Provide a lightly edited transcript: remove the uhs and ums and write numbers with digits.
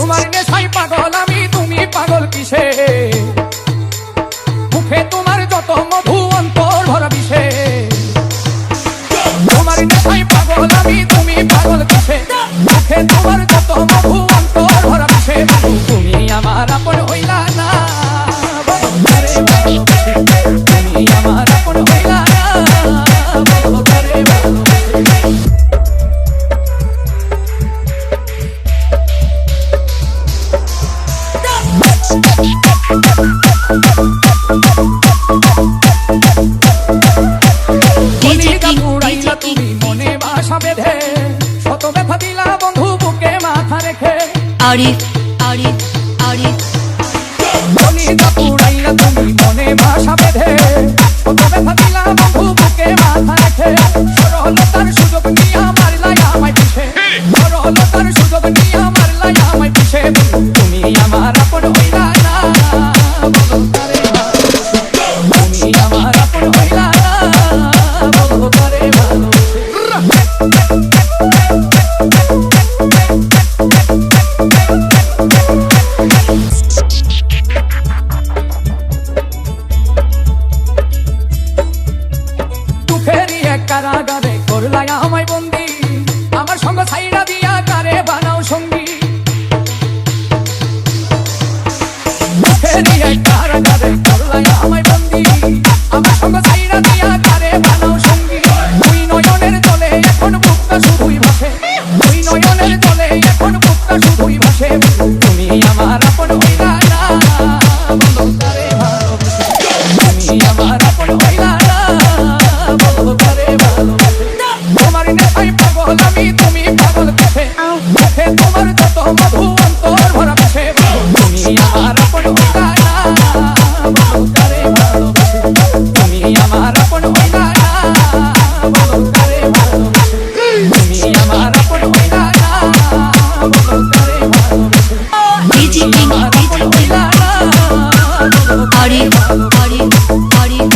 তোমার নেশায় পাগল আমি, তুমি পাগল কিসে? মুখে তোমার যত মধু অন্তর ভরা বিষে। তোমার নেশায় পাগল আমি, তুমি পাগল কিসে? মুখে তোমার যত মধু অন্তর ভরা বিষে। তুমি আমার আপন হইলা না, তুমি আমার আপন হইলা না, বলো তারে ভালোবাসি। তুমি মনে বাসা বেঁধে শত ব্যথা দিলা বন্ধু বুকে মাথা রেখে। আরিফ আরিফ আরিফ কলিজা পুরাইলা তুমি মনে বাসা বেঁধে শত ব্যথা দিলা বন্ধু বুকে মাথা রেখে। সরলতার সুযোগ নিয়ে মারলাই আমায় পিছে, সরলতার সুযোগ নিয়ে মারলাই আমায় পিছে। তুমি আমার আপন হইলা না, বলো তারে ভালোবাসি। তুমি আমার আপন হইলা না, বলো তারে ভালোবাসি। দুঃখেরই এক কারাগারে করলাই আমায় বন্দি, আমার সঙ্গ ছাইড়া দিয়া কারে বানাও সঙ্গী। দুঃখেরই এক কারাগারে করলাই আমায় বন্দি, আমার সঙ্গ ছাইড়া দিয়া কারে বানাও সঙ্গী। দুই নয়নের জলে এখন বুকটা শুধুই ভাসে, দুই নয়নের জলে এখন বুকটা শুধুই ভাসে। তুমি আমার আপন হইলা না, বলো তারে ভালোবাসি। তুমি আমার আপন হইলা না, বলো তারে ভালোবাসি। তোমার নেশায় পাগল আমি, তুমি পাগল কিসে? মুখে তোমার যত মধু অন্তর ভরা বিষে। তুমি আমার আপন হইলা না, বলো তারে ভালোবাসি। তুমি আমার আপন হইলা না, বলো তারে ভালোবাসি। তুমি আমার আপন হইলা না, বলো তারে ভালোবাসি। ডিজি কিং আমার আপন হইলা না, বলো তারে আরিফ ভালোবাসি। আরিফ আরিফ